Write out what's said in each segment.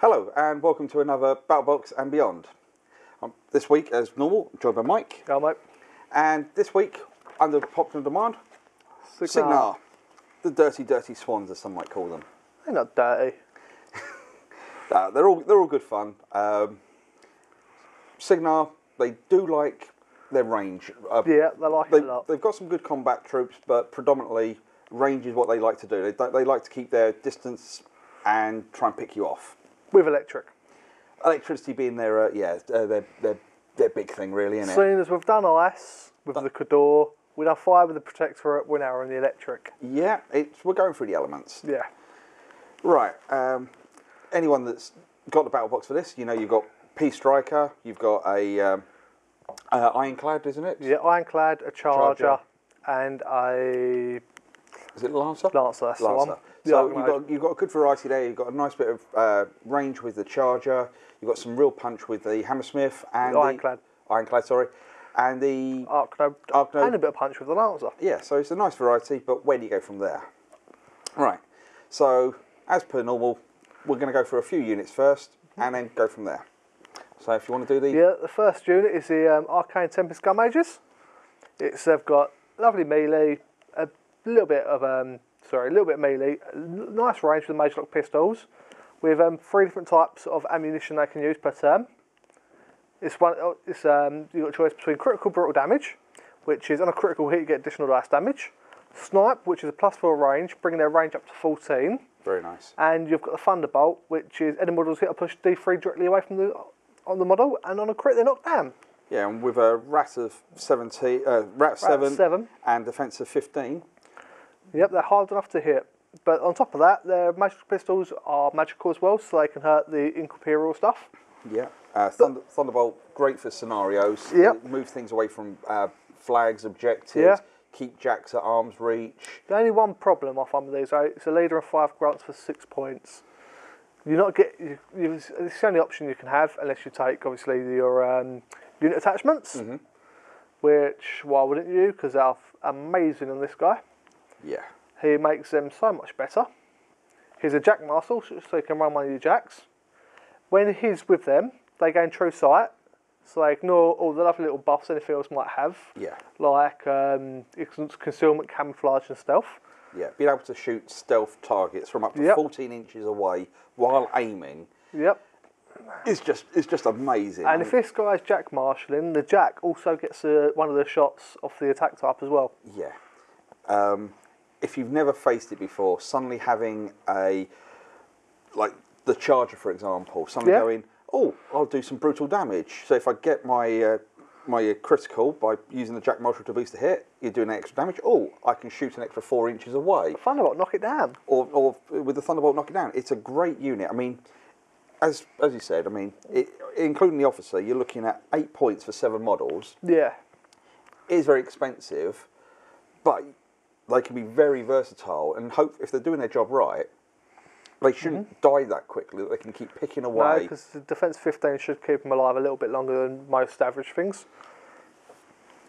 Hello and welcome to another Battlebox and Beyond. This week, as normal, joined by Mike. Hello, mate. And this week, under popular demand, Cygnar. The dirty, dirty swans, as some might call them. They're not dirty. They're all good fun. Cygnar, they do like their range. Yeah, they like it a lot. They've got some good combat troops, but predominantly range is what they like to do. They like to keep their distance and try and pick you off. With electric. Electricity being their big thing, really, isn't it? Seeing as we've done ice with the Cador, we've done fire with the Protectorate, we're now on the electric. Yeah, we're going through the elements. Yeah. Right. Anyone that's got the battle box for this, you know, you've got Striker, you've got a Ironclad, isn't it? Yeah, Ironclad, a Charger, and a... Is it Lancer? Lancer, that's the one. So you've got a good variety there. You've got a nice bit of range with the Charger. You've got some real punch with the Hammersmith and Ironclad. Ironclad, sorry. And the Arkno. And a bit of punch with the Lancer. Yeah, so it's a nice variety, but where do you go from there? Right. So, as per normal, we're going to go for a few units first, and then go from there. So if you want to do the... Yeah, the first unit is the Arcane Tempest gun mages. They've got lovely melee, a little bit of melee, nice range with the mage lock pistols, with 3 different types of ammunition they can use per turn. You've got a choice between critical brutal damage, which is on a critical hit you get additional dice damage. Snipe, which is a +4 range, bringing their range up to 14. Very nice. And you've got the Thunderbolt, which is any models hit or push D3 directly away from on the model, and on a crit they're knocked down. Yeah, and with a rat of 7 and defense of 15. Yep, they're hard enough to hit. But on top of that, their magical pistols are magical as well, so they can hurt the Incorporeal stuff. Yeah. Thunderbolt, great for scenarios. Yep. Move things away from flags, objectives, keep jacks at arm's reach. The only one problem I find with these, right, it's a leader of 5 grants for 6 points. It's the only option you can have, unless you take, obviously, your unit attachments, which, why wouldn't you? Because they're amazing on this guy. Yeah. He makes them so much better. He's a Jack Marshal, so he can run one of your jacks. When he's with them, they gain true sight, so they ignore all the lovely little buffs anything else might have. Yeah. Like concealment, camouflage and stealth. Yeah, being able to shoot stealth targets from up to 14 inches away while aiming. Yep. It's just amazing. And if this guy's Jack Marshalling, the Jack also gets one of the shots off the attack type as well. Yeah. If you've never faced it before, suddenly having like the Charger, for example, suddenly going, oh, I'll do some brutal damage. So if I get my critical by using the Jack Marshal to boost the hit, you're doing extra damage. Oh, I can shoot an extra 4 inches away. Thunderbolt, knock it down. Or with the Thunderbolt, knock it down. It's a great unit. I mean, as you said, I mean, including the Officer, you're looking at 8 points for 7 models. Yeah. It is very expensive, but they can be very versatile, and hope if they're doing their job right, they shouldn't die that quickly. They can keep picking away. No, because the defense 15 should keep them alive a little bit longer than most average things.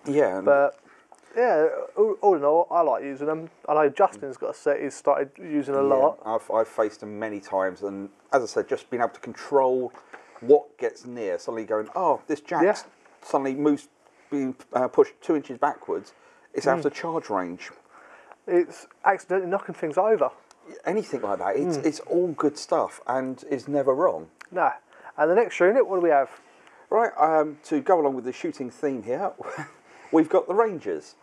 Yeah. But yeah, all in all, I like using them. I know Justin's got a set he's started using a lot. I've faced them many times, and as I said, just being able to control what gets near, suddenly going, oh, this Jack suddenly moves, being pushed 2 inches backwards. It's out of charge range. It's accidentally knocking things over. Anything like that. It's all good stuff and is never wrong. No. And the next unit, what do we have? Right, to go along with the shooting theme here, we've got the Rangers.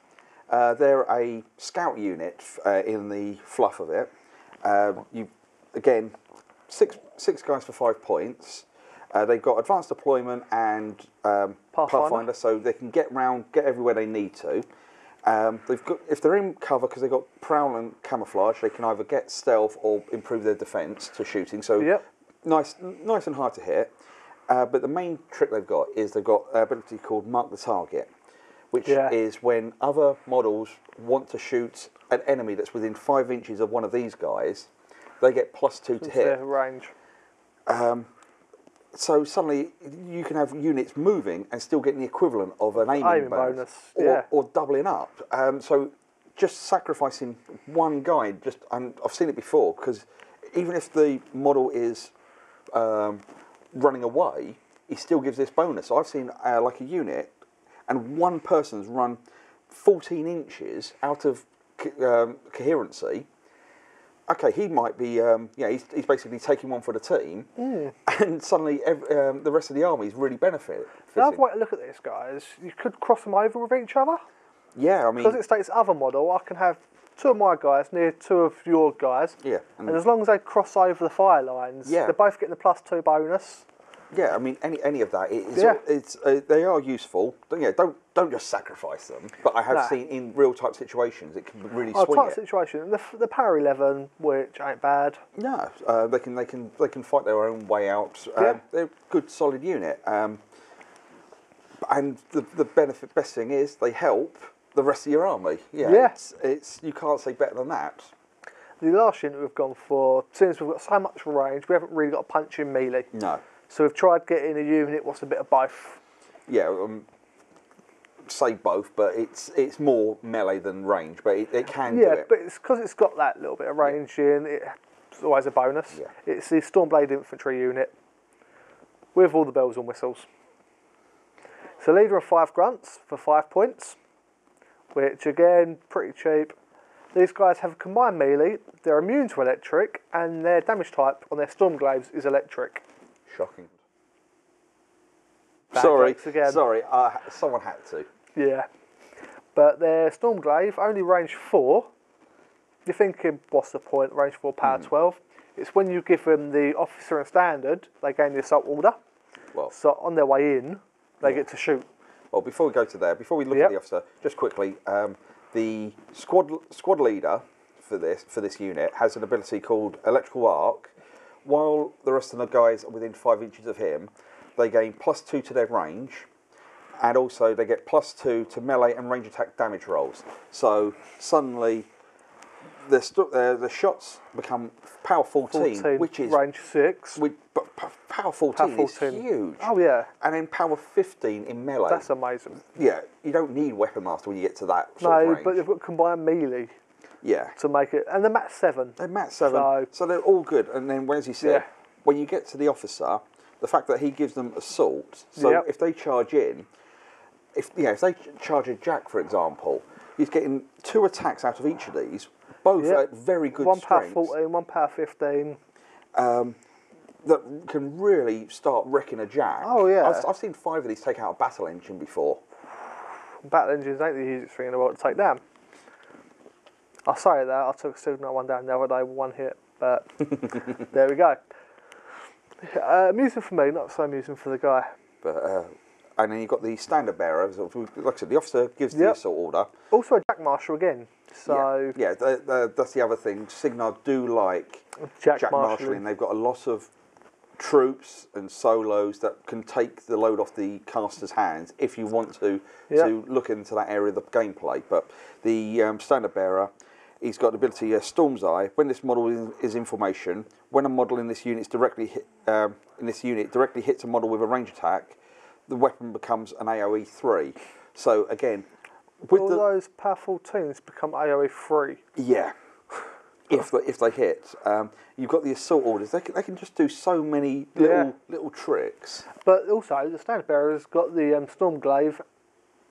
They're a scout unit in the fluff of it. Again, six guys for 5 points. They've got advanced deployment and Pathfinder, so they can get everywhere they need to. If they're in cover, because they've got prowl and camouflage, they can either get stealth or improve their defence to shooting. So nice and hard to hit. But the main trick they've got is they've got an ability called Mark the Target, which is when other models want to shoot an enemy that's within 5 inches of one of these guys, they get +2 to hit. Their range. So suddenly you can have units moving and still getting the equivalent of an aiming bonus or doubling up. So just sacrificing one guy, and I've seen it before, because even if the model is running away, he still gives this bonus. So I've seen like a unit, and one person's run 14 inches out of coherency. Okay, he might be, he's basically taking one for the team, and suddenly the rest of the army is really benefiting. The other way to look at this, guys, you could cross them over with each other. Yeah, I mean... Because it states other model, I can have 2 of my guys near 2 of your guys. Yeah. And as long as they cross over the fire lines, they're both getting the +2 bonus. Yeah, I mean, any of that, they are useful. Don't just sacrifice them. But I have seen in real type situations, it can really swing type situation, the power 11, which ain't bad. No, they can fight their own way out. They're a good, solid unit. And the best thing is they help the rest of your army. Yeah. It's you can't say better than that. The last unit we've gone for, since we've got so much range, we haven't really got a punch in melee. No. So we've tried getting a unit what's a bit of both. Yeah, say both, but it's more melee than range, but it can do it. Yeah, but it's because it's got that little bit of range in, it's always a bonus. Yeah. It's the Stormblade infantry unit with all the bells and whistles. It's a leader of 5 grunts for 5 points, which again, pretty cheap. These guys have combined melee, they're immune to electric, and their damage type on their Stormglaives is electric. Shocking. Bad Sorry, someone had to. Yeah. But their Stormglaive, only range 4. You're thinking, what's the point? Range 4, power 12. It's when you give them the officer and standard, they gain the assault order. Well, so on their way in, they get to shoot. Well, before we go to there, before we look at the officer, just quickly, the squad leader for this unit has an ability called Electrical Arc. While the rest of the guys are within 5 inches of him, they gain +2 to their range, and also they get +2 to melee and range attack damage rolls. So suddenly, the shots become power 14, which is range 6. But power 14 is huge. Oh yeah. And then power 15 in melee. That's amazing. Yeah, you don't need Weapon Master when you get to that sort of range. No, but they've got combined melee. Yeah. To make it, and they're mat 7. They're mat 7, so they're all good. And then, as you said, when you get to the officer, the fact that he gives them assault, so if they charge in, if they charge a jack, for example, he's getting 2 attacks out of each of these, both at very good strengths. 1 strengths. power 14, 1 power 15. That can really start wrecking a jack. Oh yeah. I've seen 5 of these take out a battle engine before. Battle engines ain't the easiest thing in the world to take down. I say that, I took a Cygnar one down the other day with 1 hit, but there we go. Amusing for me, not so amusing for the guy. But and then you've got the standard bearer. Like I said, the officer gives the assault order. Also a Jack Marshal again. So yeah, that's the other thing. Cygnar do like Jack Marshalling. They've got a lot of troops and solos that can take the load off the caster's hands if you want to look into that area of the gameplay. But the standard bearer, he's got the ability Storm's Eye. When this model is in formation, when a model in this unit directly hits a model with a range attack, the weapon becomes an AOE 3. So again, with all those power 14s become AOE 3. Yeah. If they hit, you've got the assault orders. They can just do so many little tricks. But also the standard bearer's got the Stormglaive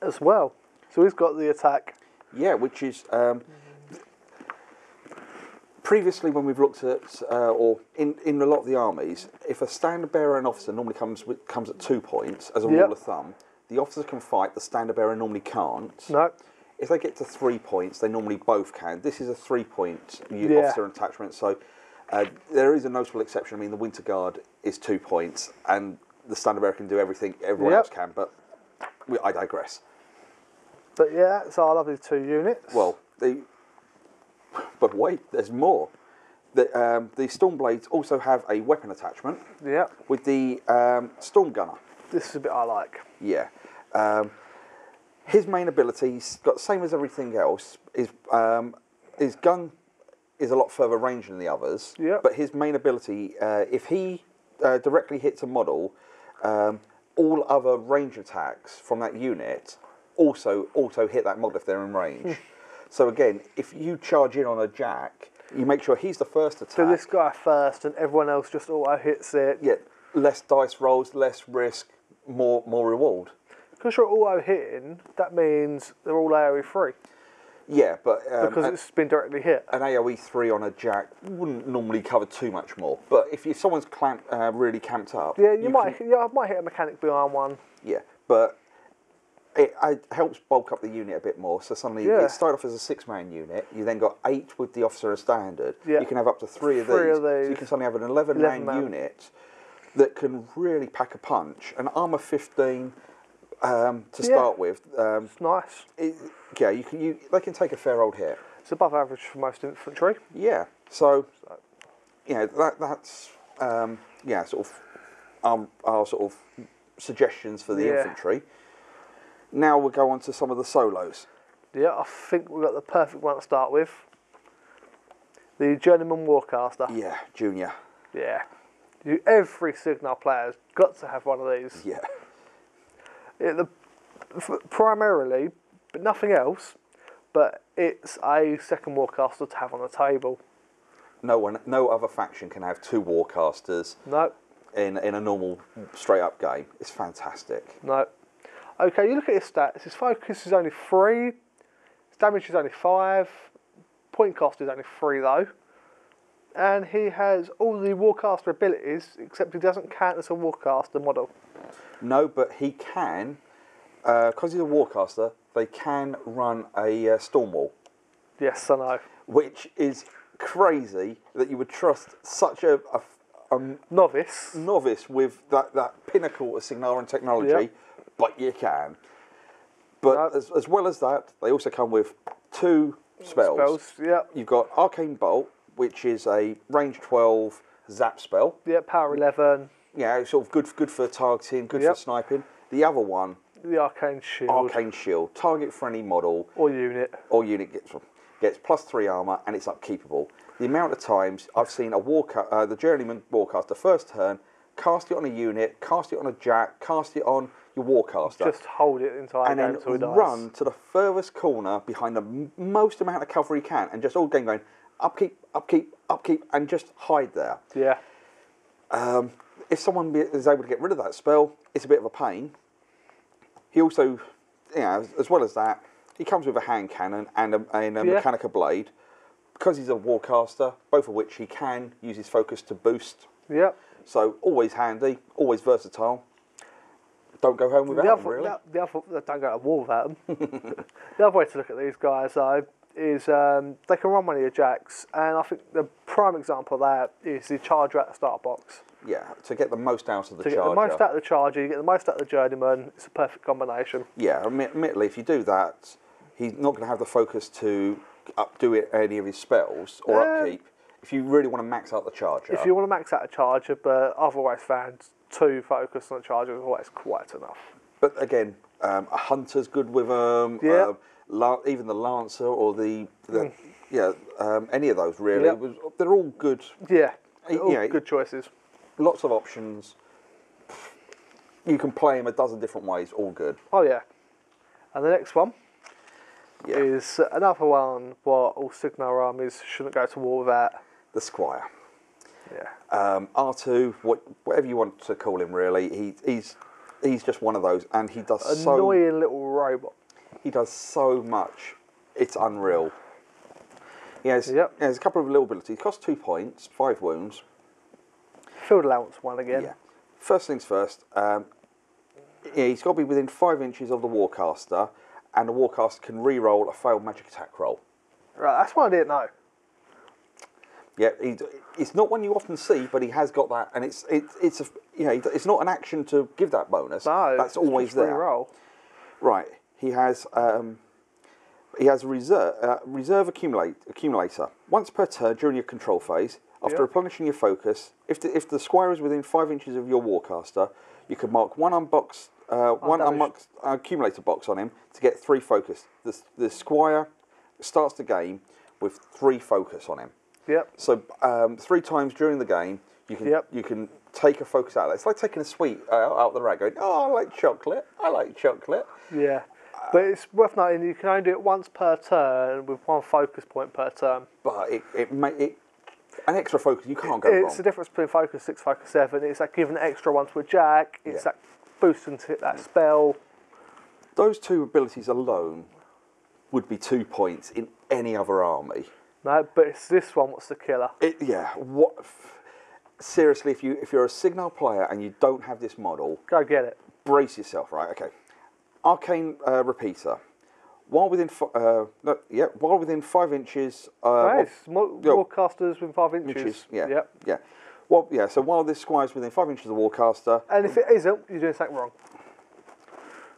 as well, so he's got the attack. Yeah, which is previously when we've looked at or in a lot of the armies, if a standard bearer and officer normally comes at 2 points as a rule of thumb, the officer can fight. The standard bearer normally can't. No. If they get to 3 points, they normally both can. This is a 3-point officer attachment, so there is a notable exception. I mean, the Winter Guard is 2 points, and the standard bearer can do everything everyone else can, but I digress. But yeah, that's our lovely 2 units. Well, but wait, there's more. The Stormblades also have a weapon attachment with the Storm Gunner. This is a bit I like. Yeah. His main abilities, got the same as everything else, his gun is a lot further range than the others, but his main ability, if he directly hits a model, all other range attacks from that unit also hit that model if they're in range. So again, if you charge in on a jack, You make sure he's the first attack. Do this guy first, and everyone else just auto hits it. Yeah, less dice rolls, less risk, more reward. Because you're auto hitting, that means they're all AoE free. Yeah, but because it's been directly hit. An AoE 3 on a jack wouldn't normally cover too much more. But if someone's really camped up, yeah, I might hit a mechanic behind one. Yeah, but it helps bulk up the unit a bit more. So suddenly it started off as a 6-man unit. You then got 8 with the officer as standard. Yeah. You can have up to 3 of these. So you can suddenly have an 11-man unit that can really pack a punch. An armor 15 to start with. It's nice. They can take a fair old hit. It's above average for most infantry. Yeah. So that's sort of our sort of suggestions for the infantry. Now we'll go on to some of the solos. Yeah, I think we've got the perfect one to start with. The Journeyman Warcaster. Yeah, Junior. Yeah. Every Cygnar player's got to have one of these. Yeah. Primarily, but nothing else, but it's a second Warcaster to have on the table. No other faction can have 2 Warcasters. No. In a normal straight up game. It's fantastic. No. Okay, you look at his stats. His focus is only 3. His damage is only 5. Point cost is only 3 though. And he has all the Warcaster abilities, except he doesn't count as a Warcaster model. No, but he can, because he's a Warcaster, they can run a storm wall. Yes, I know. Which is crazy that you would trust such a novice with that pinnacle of Cygnar technology, but you can. But as well as that, they also come with 2 spells. You've got Arcane Bolt, which is a range 12 zap spell. Yeah, power 11. Yeah, it's sort of good for targeting, good for sniping. The other one, the Arcane Shield. Arcane Shield, target for any model or unit. Gets +3 armor, and it's upkeepable. The amount of times I've seen the Journeyman Warcaster first turn, cast it on a unit, cast it on a jack, cast it on your Warcaster. Just hold it entire and game then run to the furthest corner behind the most amount of cover he can, and just all game going upkeep, upkeep, upkeep, and just hide there. Yeah. If someone is able to get rid of that spell, it's a bit of a pain. He also, as well as that, he comes with a hand cannon and a Mechanica blade. Because he's a Warcaster, both of which he can use his focus to boost. Yep. So always handy, always versatile. Don't go home without them, really. Don't go to war without them. The other way to look at these guys, though, is they can run one of your jacks, and I think the prime example of that is the Charger at the start box. Yeah, to get the most out of the Charger. To get the most out of the Charger, you get the most out of the Journeyman. It's a perfect combination. Yeah, admittedly, if you do that, he's not going to have the focus to updo any of his spells or upkeep. If you really want to max out the Charger. If you want to max out a Charger, but I've always found 2 focus on the Charger is always quite enough. But again, a Hunter's good with them. Yeah. Even the Lancer or any of those really. Yep. They're all good. Yeah, all good choices. Lots of options. You can play them a dozen different ways, all good. Oh yeah. And the next one is another one what all Cygnar armies shouldn't go to war without. The Squire. Yeah. R2, whatever you want to call him really, he's just one of those, and he does annoying little robot. He does so much, it's unreal. He has a couple of little abilities. He costs 2 points, 5 wounds. Field allowance 1 again. Yeah. First things first, he's got to be within 5 inches of the Warcaster, and the Warcaster can re-roll a failed magic attack roll. Right, that's one I didn't know. Yeah, it's not one you often see, but he has got that, and it's not an action to give that bonus. No, that's always there. Re-roll. Right, he has a reserve accumulator. Once per turn during your control phase, after replenishing your focus, if the Squire is within 5 inches of your Warcaster, you can mark one unboxed accumulator box on him to get 3 focus. The Squire starts the game with 3 focus on him. Yep. So 3 times during the game, you can take a focus out. It's like taking a sweet out the rack, going, "Oh, I like chocolate. I like chocolate." Yeah. But it's worth noting you can only do it once per turn with one focus point per turn. But an extra focus, you can't go wrong. It's the difference between focus 6, focus 7. It's that giving extra one to a jack. It's that boosting to hit that spell. Those two abilities alone would be 2 points in any other army. No, but it's this one what's the killer. Seriously, if you're a Cygnar player and you don't have this model, go get it. Brace yourself, right? Okay. Arcane repeater. While within 5 inches. Warcasters within 5 inches. Yeah. Well, yeah. So while this Squire's within 5 inches of the Warcaster, and if it isn't, you're doing something wrong.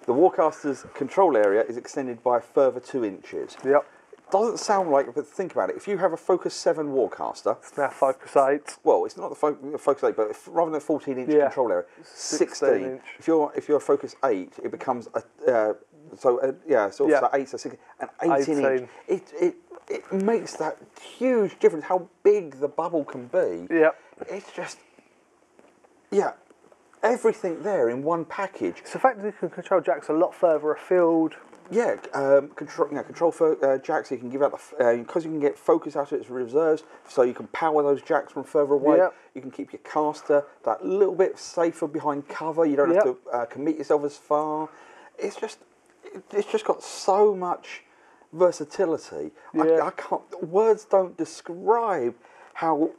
The Warcaster's control area is extended by a further 2 inches. Yep. Doesn't sound like, but think about it. If you have a Focus 7 Warcaster... It's now Focus 8. Well, it's not the Focus 8, but rather than a 14-inch control area, 16. Inch. If you're a Focus 8, it becomes a... 8, so 16, an 18 inch. It makes that huge difference, how big the bubble can be. Yep. It's just... Yeah. Everything there in one package. It's the fact that you can control jacks a lot further afield. Yeah, control for jacks. You can give out because you can get focus out of its reserves, so you can power those jacks from further away. Yep. You can keep your caster that little bit safer behind cover. You don't have to commit yourself as far. It's just got so much versatility. Yeah. I can't. Words don't describe how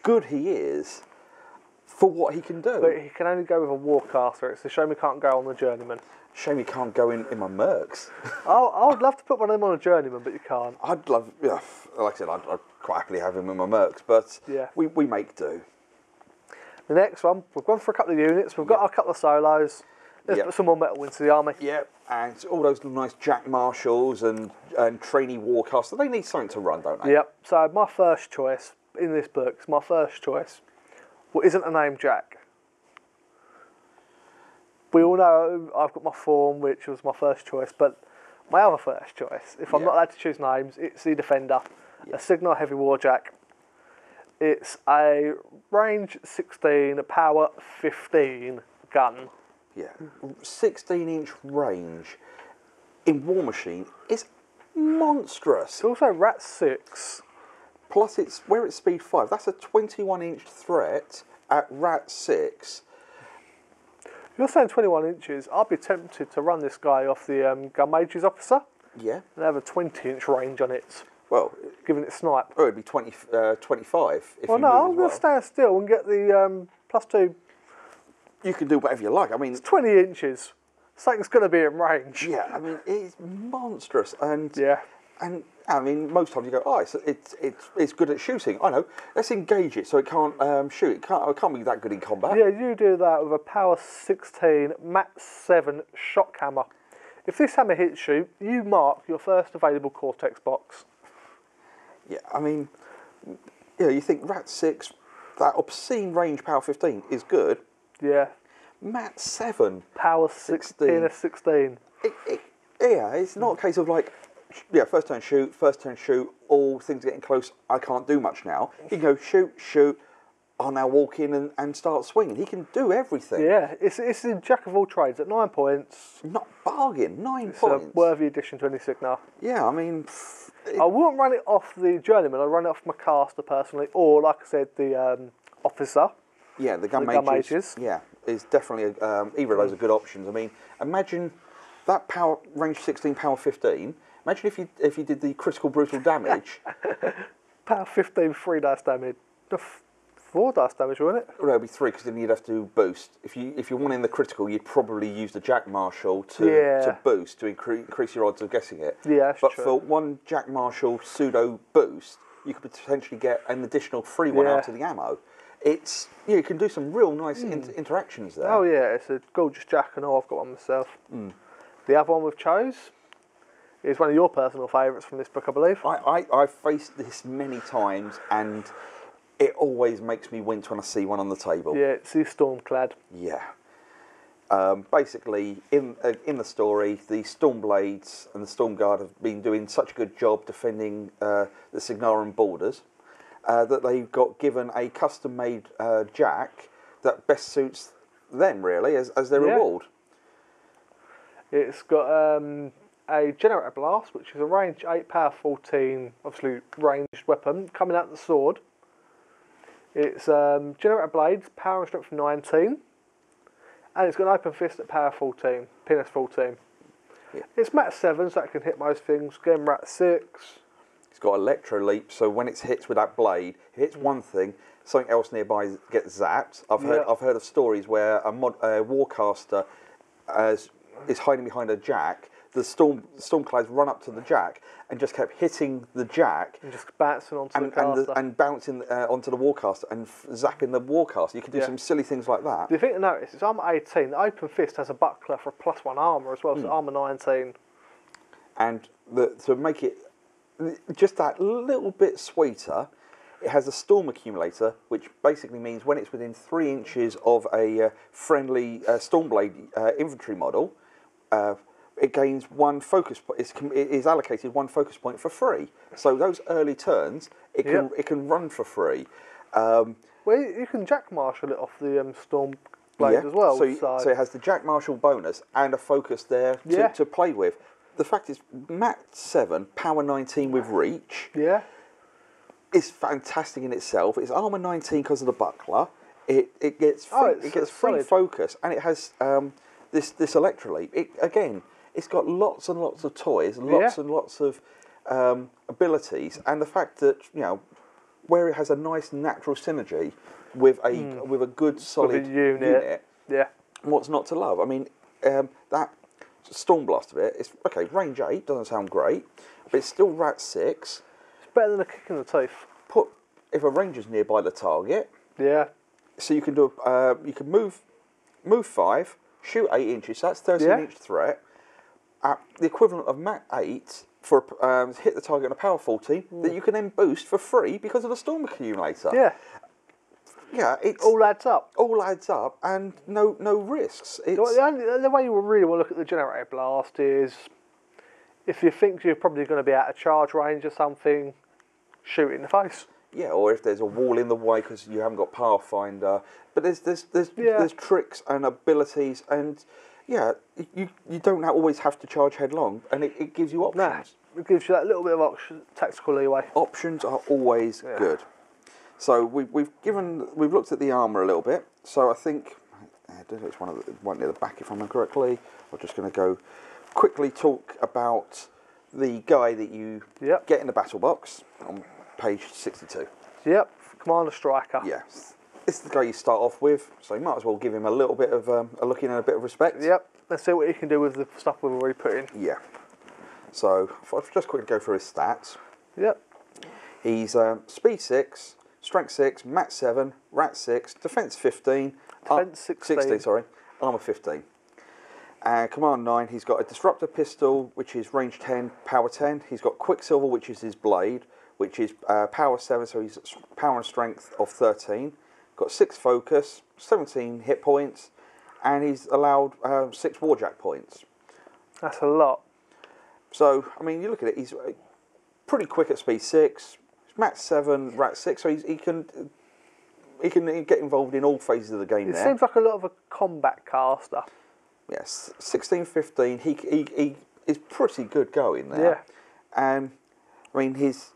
good he is for what he can do. But he can only go with a Warcaster. It's a shame he can't go on the Journeyman. Shame you can't go in my mercs. I would love to put one of them on a Journeyman, but you can't. I'd love, like I said, I'd quite happily have him in my mercs, but we make do. The next one, we've gone for a couple of units. We've got a couple of solos. Let's put some more metal into the army. Yep, and all those nice Jack Marshals and trainee Warcaster, they need something to run, don't they? Yep, so my first choice in this book, isn't a name Jack. We all know I've got my form, which was my first choice, but my other first choice, if I'm not allowed to choose names, it's the Defender, a Cygnar Heavy Warjack. It's a range 16, power 15 gun. Yeah, 16-inch range in Warmachine is monstrous. It's also Rat 6. Plus, it's speed 5. That's a 21-inch threat at Rat 6. You're saying 21 inches. I'd be tempted to run this guy off the Gun Mage's Officer. Yeah. And have a 20-inch range on it. Well, giving it snipe. Oh, it'd be 25 if well, you no, move I'm going to stand still and get the +2. You can do whatever you like. I mean, it's 20 inches. Something's going to be in range. Yeah, I mean, it's monstrous. And and I mean, most times you go, oh, it's good at shooting. I know. Let's engage it so it can't shoot. It can't be that good in combat. Yeah, you do that with a power 16 Mat 7 shock hammer. If this hammer hits you, you mark your first available Cortex box. Yeah, I mean, you think Rat 6, that obscene range power 15 is good. Yeah. Mat 7 power 16 of 16. It's not a case of like, first turn shoot, all things getting close, I can't do much now. He can go shoot, I'll now walk in and start swinging. He can do everything. Yeah, it's a jack of all trades at 9 points. Not bargain, 9 points. It's a worthy addition to any Cygnar. Yeah, I mean... I wouldn't run it off the Journeyman, I'd run it off my caster personally, or like I said, the Officer. Yeah, the Gun Mages. Yeah, is definitely, either of those are good options. I mean, imagine that power range 16, power 15. Imagine if you did the critical brutal damage. Power 15, 3 dice damage. 4 dice damage, wouldn't it? Well, it'd be 3 because then you'd have to boost. If you're wanting the critical, you'd probably use the Jack Marshal to boost to increase your odds of guessing it. Yeah, that's but true. for one Jack Marshal pseudo boost, you could potentially get an additional free one out of the ammo. It's you can do some real nice interactions there. Oh yeah, it's a gorgeous Jack, and I've got one myself. The other one we've chose is one of your personal favourites from this book, I believe. I've faced this many times, and it always makes me wince when I see one on the table. Yeah, it's the Stormclad. Yeah. Basically, in the story, the Stormblades and the Stormguard have been doing such a good job defending the Cygnaran borders that they got given a custom-made jack that best suits them, really, as their reward. It's got a Generator Blast, which is a range 8, power 14, obviously ranged weapon, coming out the sword. It's Generator Blades, power and strength 19, and it's got an open fist at power 14, PNS 14. Yeah. It's mat 7, so it can hit most things. Again, mat 6. It's got electro leap, so when it hits with that blade, it hits one thing, something else nearby gets zapped. I've heard of stories where a Warcaster is hiding behind a jack. The Stormclads run up to the jack and just kept hitting the jack And just bouncing onto the caster. and bouncing onto the Warcaster and zapping the Warcaster. You can do some silly things like that. The thing to notice is armour 18. The open fist has a buckler for a +1 armour as well, so armour 19. And to make it just that little bit sweeter, it has a storm accumulator, which basically means when it's within 3 inches of a friendly Stormblade infantry model, it gains 1 focus point. It is allocated 1 focus point for free. So those early turns, it can run for free. Well, you can Jack Marshal it off the Stormblade as well. So it has the Jack Marshal bonus and a focus there to play with. The fact is, mat 7, power 19 with reach. Yeah. It's fantastic in itself. It's armor 19 because of the buckler. It gets free focus, and it has this electroleap. It's got lots and lots of toys, lots and lots of abilities, and the fact that where it has a nice natural synergy with a good solid unit. Yeah. What's not to love? I mean, that Storm Blast of it. It's okay. Range 8 doesn't sound great, but it's still rat 6. Better than a kick in the teeth. If a ranger's nearby the target. Yeah. So you can do you can move 5, shoot 8 inches. So that's 13-inch threat. The equivalent of mat 8 for hit the target on a power 14 that you can then boost for free because of the storm accumulator. Yeah. Yeah, it all adds up. All adds up, and no risks. The way you really want to look at the Generator Blast is, if you think you're probably going to be out of charge range or something, shoot it in the face. Yeah, or if there's a wall in the way because you haven't got Pathfinder. But there's tricks and abilities, and you don't always have to charge headlong, and it gives you options. It gives you that little bit of tactical leeway. Options are always good. So we've looked at the armour a little bit. So I think it's one near the back if I remember correctly. I'm just going to go quickly talk about the guy that you get in the battle box on page 62. Yep, Commander Striker. Yes, this is the guy you start off with, so you might as well give him a little bit of a look in and a bit of respect. Yep, let's see what he can do with the stuff we've already put in. Yeah. So I'll just quickly go through his stats. Yep. He's speed 6, strength 6, mat 7, rat 6, defense 15, defense 16, sorry, armor 15. Command 9, he's got a disruptor pistol, which is range 10, power 10. He's got Quicksilver, which is his blade, which is power 7, so he's power and strength of 13. Got 6 focus, 17 hit points, and he's allowed 6 warjack points. That's a lot. So, I mean, you look at it, he's pretty quick at speed 6, mat 7, rat 6, so he can get involved in all phases of the game. It seems like a lot of a combat caster. Yes, 16, 15, he is pretty good going there. Yeah. And, I mean, his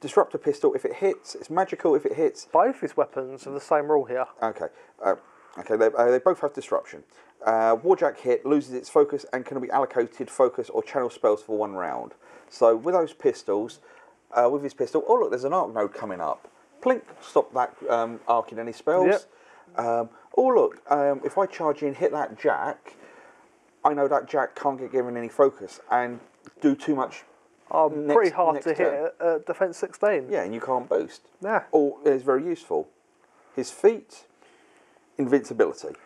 disruptor pistol, if it hits, it's magical if it hits. Both his weapons have the same rule here. Okay. They both have disruption. Warjack hit loses its focus and can be allocated focus or channel spells for 1 round. So with those pistols, with his pistol, oh look, there's an arc node coming up. Plink, stop that arcing any spells. Yep. Oh look, if I charge in, hit that jack, I know that jack can't get given any focus and do too much. Pretty hard to hit at defense 16. Yeah, and you can't boost. Yeah. Or it's very useful. His feat, invincibility.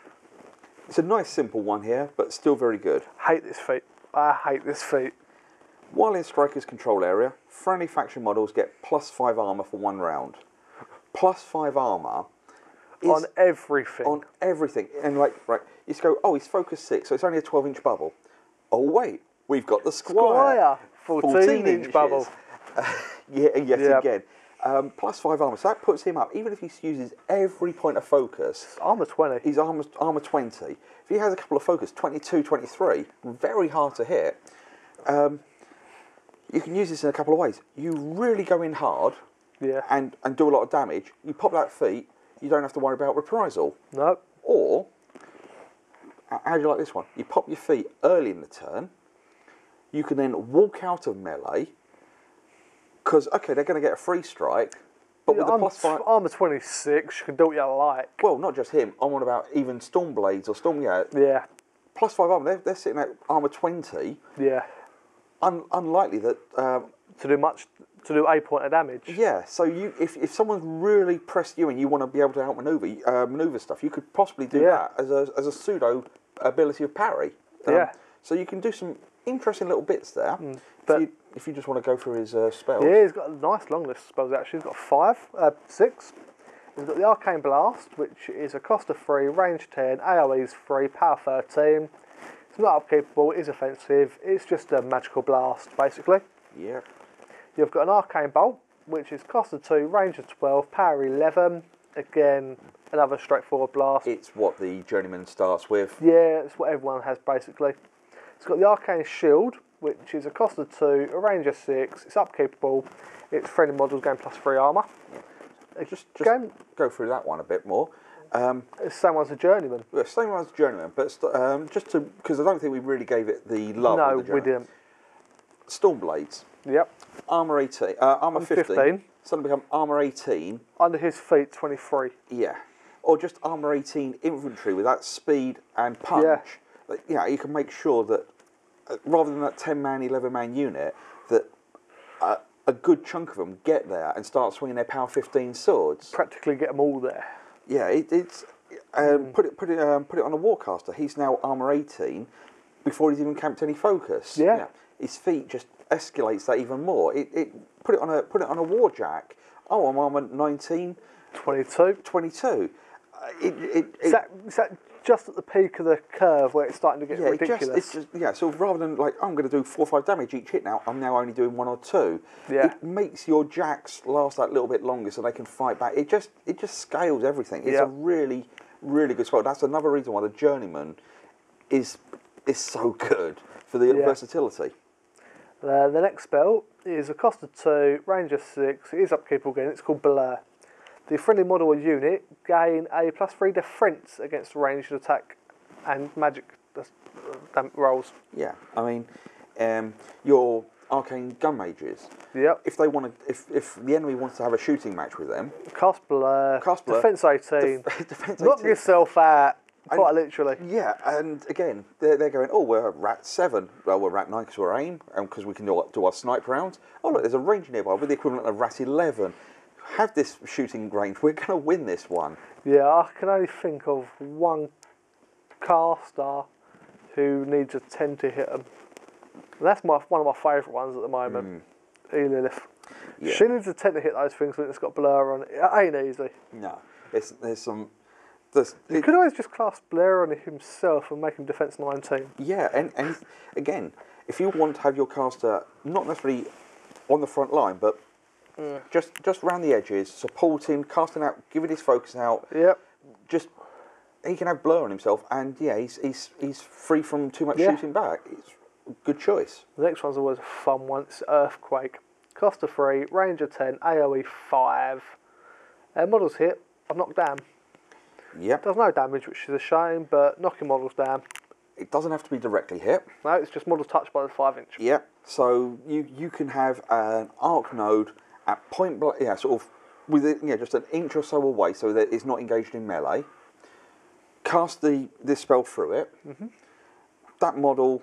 It's a nice simple one here, but still very good. Hate this feat. I hate this feat. While in Striker's control area, friendly faction models get +5 armour for 1 round. +5 armour on everything. On everything. And right, you just go, oh, he's focus 6, so it's only a 12-inch bubble. Oh wait, we've got the Squire. 14-inch bubble. Yet again. +5 armour, so that puts him up. Even if he uses every point of focus. Armour 20. He's armour 20. If he has a couple of focus, 22, 23, very hard to hit. You can use this in a couple of ways. You really go in hard Yeah. and do a lot of damage. You pop that feat, you don't have to worry about reprisal. No. Or, how do you like this one? You pop your feet early in the turn, you can then walk out of melee, because, okay, they're going to get a free strike, but with the plus 5... Armour 26, you can do what you like. Well, not just him, I'm on about even Stormblades or Storm... Yeah. Plus 5 armour, they're sitting at armour 20. Yeah. Unlikely that... to do a point of damage. Yeah, so if someone's really pressed you and you want to be able to outmaneuver stuff, you could possibly do that as a pseudo ability of parry. So you can do some interesting little bits there. But if you just want to go through his spells. Yeah, he's got a nice long list of spells actually. He's got 6. He's got the Arcane Blast, which is a cost of 3, range 10, AoE is 3, power 13. It's not upkeepable, it is offensive. It's just a magical blast, basically. Yeah. You've got an Arcane Bolt, which is cost of 2, range of 12, power 11. Again, another straightforward blast. It's what the Journeyman starts with. Yeah, it's what everyone has basically. It's got the Arcane Shield, which is a cost of 2, a range of 6. It's upkeepable. It's friendly models gain plus 3 armour. Yeah. Just go through that one a bit more. It's the same one as the Journeyman. Yeah, same one as the Journeyman, but just to, because I don't think we really gave it the love. No, of the Journeyman. we didn't. Stormblades. Yep. Armour 18. Armour 15. Suddenly become Armour 18. Under his feet, 23. Yeah. Or just Armour 18 infantry with that speed and punch. Yeah. You can make sure that rather than that 10-man, 11-man unit, that a good chunk of them get there and start swinging their power 15 swords. Practically get them all there. Yeah, it's put it on a Warcaster. He's now Armour 18 before he's even camped any focus. Yeah. His feat just escalates that even more. Put it on a warjack. Oh, I'm armour 19, 22. 22. Is that just at the peak of the curve where it's starting to get ridiculous? So rather than like, I'm going to do 4 or 5 damage each hit now, I'm now only doing 1 or 2. Yeah. It makes your jacks last that little bit longer so they can fight back. It just scales everything. It's a really, really good spell. That's another reason why the Journeyman is so good for the versatility. The next spell is a cost of 2, range of 6. It is upkeepable again. It's called Blur. The friendly model or unit gain a plus 3 defense against ranged attack and magic rolls. Yeah, I mean, your arcane gun mages. Yep. If they want to, if the enemy wants to have a shooting match with them, cast blur. Defense 18. Defense 18. Knock yourself out. Quite literally. Yeah, and again, they're going, oh, we're rat 7. Well, we're rat 9 because we're aim, and because we can do our snipe rounds. Oh, look, there's a range nearby with the equivalent of rat 11. Have this shooting range. We're going to win this one. Yeah, I can only think of one caster who needs a 10 to hit them. And that's one of my favourite ones at the moment. Lilith. Yeah. She needs a 10 to hit those things when it's got blur on it. It ain't easy. No, there's some... You could always just cast Blair on himself and make him defense 19. Yeah, and again, if you want to have your caster not necessarily on the front line, but just around the edges, supporting, casting out, giving his focus out. Yep. Just he can have blur on himself, and yeah, he's free from too much shooting back. It's a good choice. The next one's always a fun one. It's Earthquake. Cost of 3, range of 10, AoE 5. Models hit. I've knocked down. Yep. Does no damage, which is a shame, but knocking models down. It doesn't have to be directly hit. No, it's just models touched by the 5-inch. Yep. So you can have an arc node at point blank, sort of with it, just an inch or so away, so that it's not engaged in melee. Cast this spell through it. That model,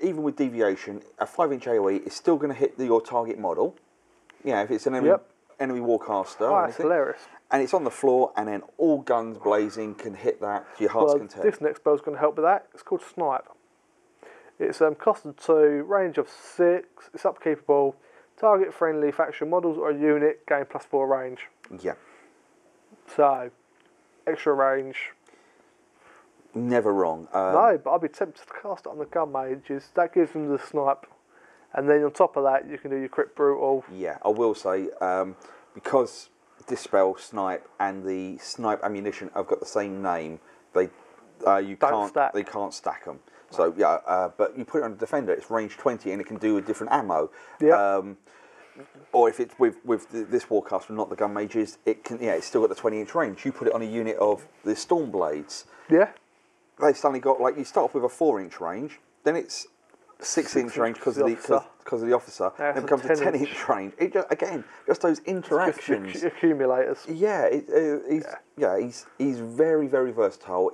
even with deviation, a 5-inch AoE is still going to hit your target model. Yeah, if it's an enemy Warcaster. Oh, that's hilarious. And it's on the floor, and then all guns blazing can hit that to your heart's content. This next spell's going to help with that. It's called Snipe. It's cost of 2, range of 6. It's upkeepable. Target friendly faction models or a unit gain plus 4 range. Yeah. So, extra range. Never wrong. No, but I'd be tempted to cast it on the gun mages. That gives them the snipe. And then on top of that, you can do your crit brutal. Yeah, I will say, because Dispel, Snipe, and the Snipe ammunition have got the same name, they can't stack them. So yeah, but you put it on a defender, it's range 20, and it can do a different ammo. Yeah. Or if it's with this Warcaster, not the gun mages, it can it's still got the 20-inch range. You put it on a unit of the Stormblades. Yeah. They suddenly got you start off with a 4-inch range, then it's 6-inch range because of the officer. Then it becomes a 10-inch range. It just those interactions. Just accumulators. Yeah, he's very, very versatile.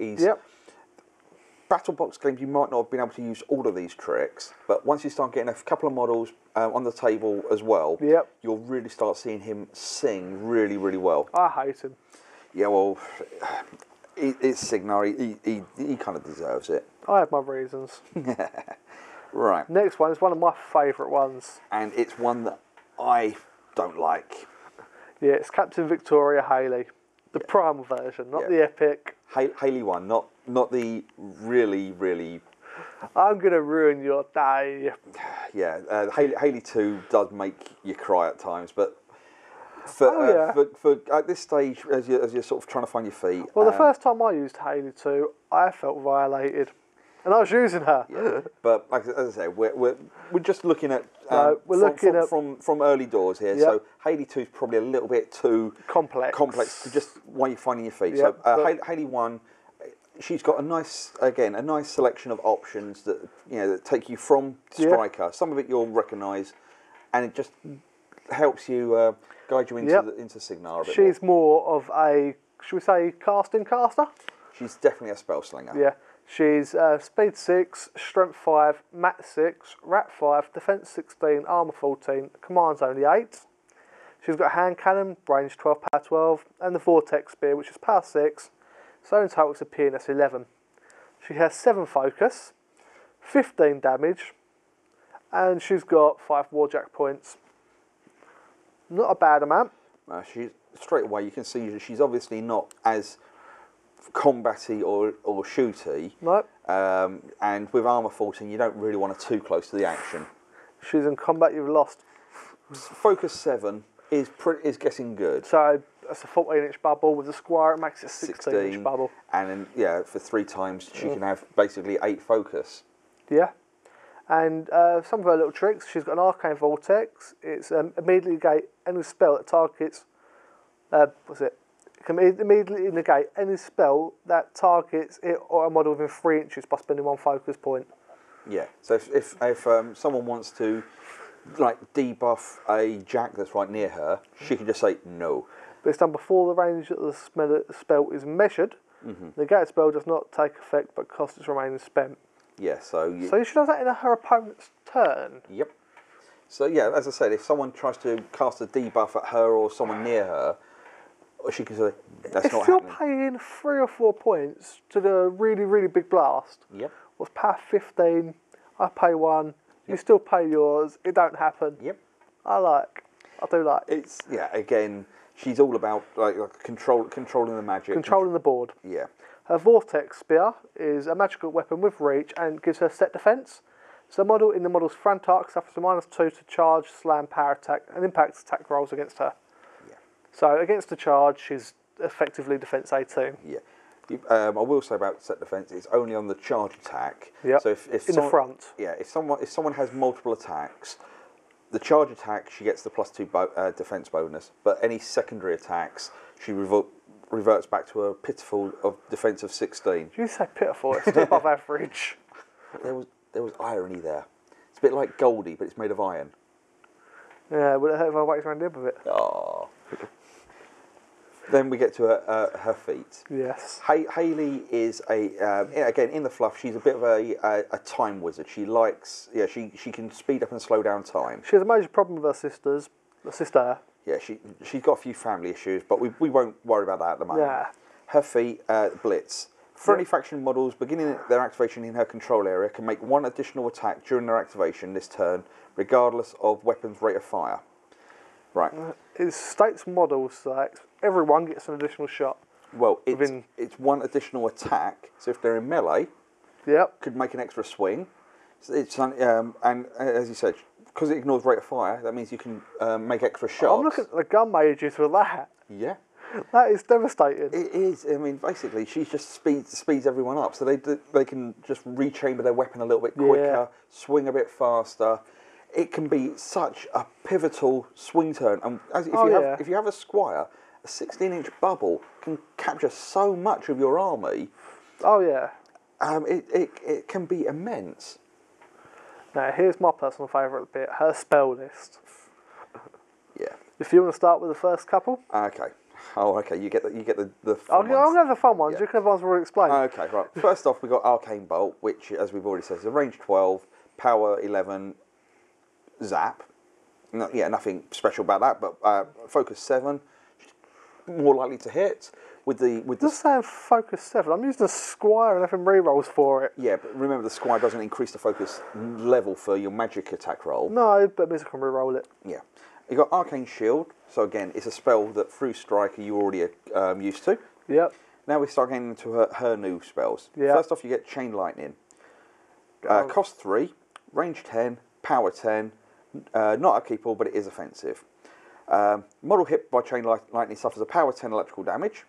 Battlebox games, you might not have been able to use all of these tricks, but once you start getting a couple of models on the table as well, you'll really start seeing him sing really, really well. I hate him. Yeah, well, it's Cygnar. He kind of deserves it. I have my reasons. Right. Next one is one of my favourite ones. And it's one that I don't like. Yeah, it's Captain Victoria Phaley. The primal version, not the epic. Phaley one, not the really, really... I'm going to ruin your day. Yeah, Phaley 2 does make you cry at times, but for at this stage, as you're sort of trying to find your feet... Well, the first time I used Phaley 2, I felt violated. And I was using her. Yeah, but like as I say, we're just looking at from early doors here. So Phaley 2 is probably a little bit too complex to just while you're finding your feet. So Phaley 1, she's got a nice selection of options that that take you from striker. Some of it you'll recognise, and it just helps you guide you into Cygnar a bit She's more of a, should we say, caster? She's definitely a spell slinger. Yeah. She's speed 6, strength 5, mat 6, rat 5, defence 16, armour 14, command's only 8. She's got a hand cannon, range 12, power 12, and the vortex spear, which is power 6. So in total it's a PNS 11. She has 7 focus, 15 damage, and she's got 5 warjack points. Not a bad amount. She's straight away you can see she's obviously not as combatty or shooty. Nope. And with armour 14, you don't really want her too close to the action. She's in combat you've lost. Focus 7 is getting good. So that's a 14-inch bubble. With the Squire, it makes it a 16-inch bubble. And then, for 3 times, she can have basically 8 focus. Yeah. And some of her little tricks, she's got an Arcane Vortex. It's immediately negate any spell that targets... can immediately negate any spell that targets it or a model within 3 inches by spending 1 focus point. Yeah, so if someone wants to debuff a jack that's right near her, she can just say no. But it's done before the range that the spell is measured. The negated spell does not take effect but costs its remaining spent. Yeah, so she does that in her opponent's turn. Yep. So yeah, as I said, if someone tries to cast a debuff at her or someone near her, she can say, that's not happening. If you're paying 3 or 4 points to the really, really big blast, what's power 15, I pay 1, you still pay yours, it don't happen. Yep. I do like. It's, again, she's all about controlling the magic. Controlling the board. Yeah. Her Vortex Spear is a magical weapon with reach and gives her set defence. So the model in the model's front arc suffers a -2 to charge, slam, power attack, and impact attack rolls against her. So against the charge, she's effectively defence 18. Yeah. I will say about set defence, it's only on the charge attack. Yeah. So if in the front. Yeah. If someone has multiple attacks, the charge attack she gets the +2 defence bonus, but any secondary attacks she reverts back to a pitiful of defence of 16. Did you say pitiful? It's still above average. There was irony there. It's a bit like Goldie, but it's made of iron. Yeah. Would it hurt if I whacked around the end of it? Oh. Then we get to her feat. Yes. Phaley is again in the fluff. She's a bit of a time wizard. She likes she can speed up and slow down time. She has a major problem with her sister. Yeah, she's got a few family issues, but we won't worry about that at the moment. Yeah. Her feat, Blitz. Friendly faction models beginning their activation in her control area can make 1 additional attack during their activation this turn, regardless of weapon's rate of fire. Right. It states models that everyone gets an additional shot. Well, it's 1 additional attack. So if they're in melee, could make an extra swing. And as you said, because it ignores rate of fire, that means you can make extra shots. I'm looking at the gun mages for that. Yeah. That is devastating. It is. I mean, basically, she just speeds everyone up, so they can just rechamber their weapon a little bit quicker, swing a bit faster. It can be such a pivotal swing turn. And if you have a Squire, a 16-inch bubble can capture so much of your army. Oh yeah. It can be immense. Now here's my personal favourite bit: her spell list. Yeah. If you want to start with the first couple. Okay. Oh, okay. You get the I'll have the fun ones. Yeah. You can have ones where we explain. Okay, right. First off, we got Arcane Bolt, which, as we've already said, is a range 12, power 11, zap. No, yeah, nothing special about that. But focus 7, more likely to hit. Just saying focus 7. I'm using a Squire and having rerolls for it. Yeah, but remember the Squire doesn't increase the focus level for your magic attack roll. No, but it means I can reroll it. Yeah. You got Arcane Shield, so again, it's a spell that through Striker you already are used to. Yep. Now we start getting into her new spells. Yep. First off, you get Chain Lightning. Cost 3, range 10, power 10, not upkeepable, but it is offensive. Model hit by Chain Lightning suffers a power 10 electrical damage,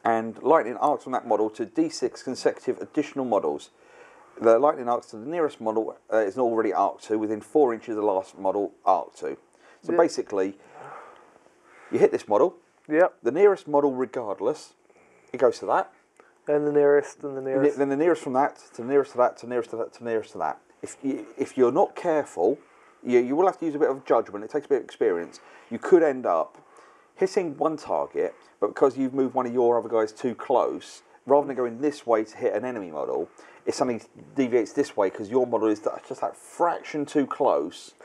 and Lightning arcs from that model to D6 consecutive additional models. The Lightning arcs to the nearest model is already arced to, within 4 inches of the last model arced to. So basically, you hit this model. Yep. The nearest model, regardless, it goes to that. Then the nearest, and the nearest. Then the nearest from that to the nearest to that to nearest to that to nearest to that. If you're not careful, you will have to use a bit of judgment. It takes a bit of experience. You could end up hitting one target, but because you've moved one of your other guys too close, rather than going this way to hit an enemy model, it suddenly deviates this way because your model is just that fraction too close.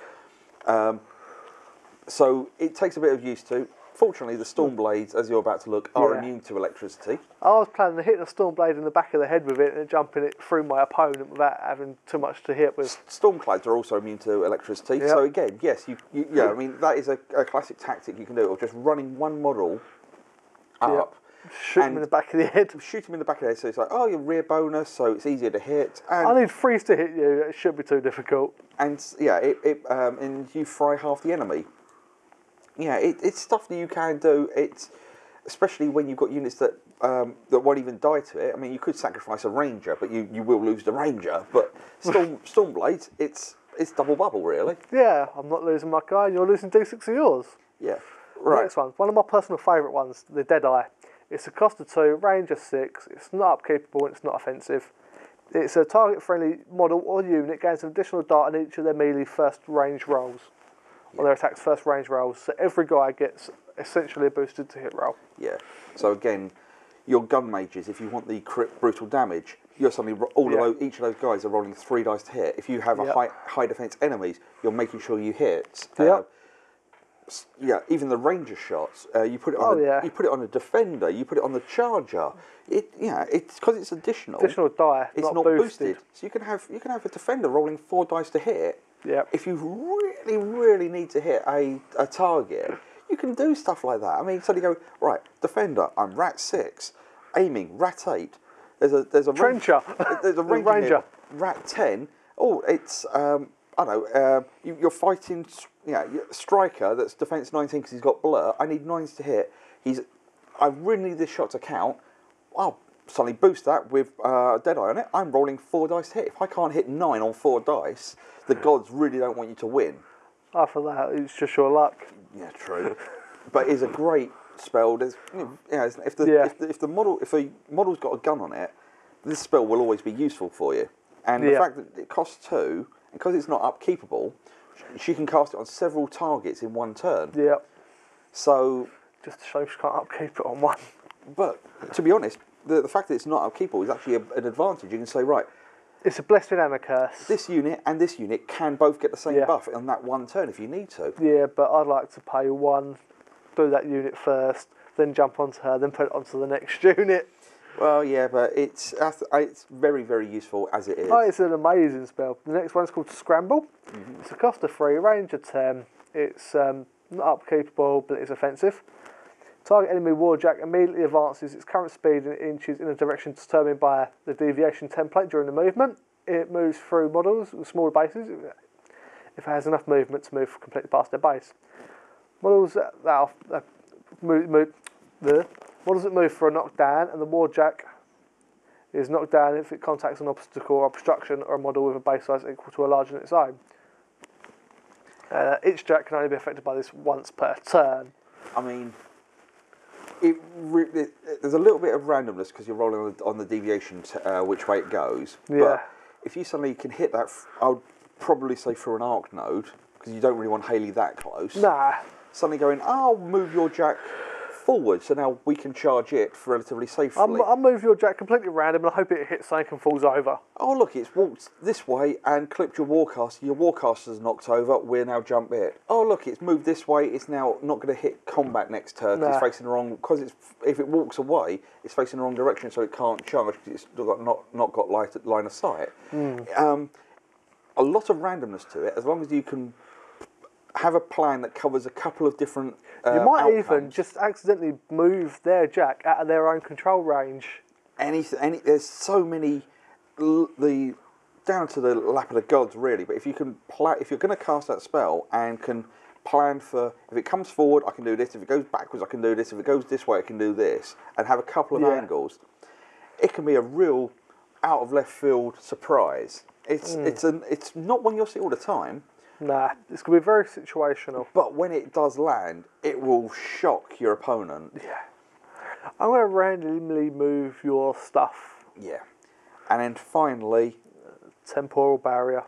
So it takes a bit of use to. Fortunately, the Stormblades, as you're about to look, are immune to electricity. I was planning to hit the Stormblade in the back of the head with it and jumping it through my opponent without having too much to hit with. Stormclads are also immune to electricity. Yep. So again, yes, I mean, that is a classic tactic you can do, of just running one model up. Shoot him in the back of the head. Shoot him in the back of the head, so it's like, oh, your rear bonus, so it's easier to hit. And I need freeze to hit you, it shouldn't be too difficult. And yeah, and you fry half the enemy. Yeah, it's stuff that you can do. It's especially when you've got units that won't even die to it. I mean, you could sacrifice a ranger, but you will lose the ranger. But Stormblades, it's double bubble, really. Yeah, I'm not losing my guy, and you're losing D6 of yours. Yeah, right. Next one, one of my personal favourite ones, the Deadeye. It's a cost of 2, range of 6. It's not upkeepable, and it's not offensive. It's a target-friendly model or unit gains an additional dart on each of their melee first range rolls. Or their attack's first range rolls, so every guy gets essentially a boosted to hit roll. Yeah. So again, your gun mages, if you want the crit brutal damage, you're suddenly each of those guys are rolling 3 dice to hit. If you have a high defense enemies, you're making sure you hit. Yeah, even the ranger shots. You put it on. You put it on a defender. You put it on the charger. It's because it's additional. Additional die. It's not boosted. So you can have a defender rolling 4 dice to hit. Yep. If you really need to hit a target, you can do stuff like that. I mean, so you go, right, defender, I'm rat 6, aiming rat 8. There's a trencher. There's a ranger. Rat 10. Oh, it's I don't know. You're fighting, striker that's defense 19 because he's got blur. I need 9s to hit. I really need this shot to count. I'll suddenly boost that with Deadeye on it. I'm rolling 4 dice to hit. If I can't hit 9 on 4 dice, the gods really don't want you to win. After that, it's just your luck. Yeah, true. But it's a great spell. There's, if the model's got a gun on it, this spell will always be useful for you. And the fact that it costs 2, and because it's not upkeepable, she can cast it on several targets in one turn. Yeah. So just to show she can't upkeep it on one. But to be honest, the fact that it's not upkeepable is actually an advantage. You can say, right, it's a blessing and a curse. This unit and this unit can both get the same buff on that one turn if you need to. Yeah, but I'd like to pay 1, do that unit first, then jump onto her, then put it onto the next unit. Well, yeah, but it's very, very useful as it is. Oh, it's an amazing spell. The next one's called Scramble. Mm-hmm. It's a cost of 3, range of 10. It's not upkeepable, but it's offensive. Target enemy warjack immediately advances its current speed in inches in a direction determined by the deviation template during the movement. It moves through models with smaller bases if it has enough movement to move completely past their base. Models that The models that move for a knockdown, and the warjack is knocked down if it contacts an obstacle or obstruction or a model with a base size equal to or larger than its own. Each jack can only be affected by this once per turn. I mean, there's a little bit of randomness because you're rolling on the deviation which way it goes. Yeah. But if you suddenly can hit that, I would probably say through an arc node, because you don't really want pHaley that close. Nah. Suddenly going, I'll move your jack forward, so now we can charge it relatively safely. I'll move your jack completely random and I hope it hits something and falls over. Oh look, it's walked this way and clipped your Warcaster. Your Warcaster's knocked over, we're now jump it. Oh look, it's moved this way, it's now not going to hit combat next turn, it's facing the wrong, because if it walks away, it's facing the wrong direction, so it can't charge because it's not got line of sight. A lot of randomness to it, as long as you can have a plan that covers a couple of different you might outcomes. even just accidentally move their jack out of their own control range. There's so many, down to the lap of the gods really. But if you can if you're going to cast that spell and can plan for, if it comes forward, I can do this. If it goes backwards, I can do this. If it goes this way, I can do this, and have a couple of angles. It can be a real out of left field surprise. It's not one you'll see all the time. Nah, it's going to be very situational. But when it does land, it will shock your opponent. Yeah. I'm going to randomly move your stuff. Yeah. And then finally... Temporal barrier.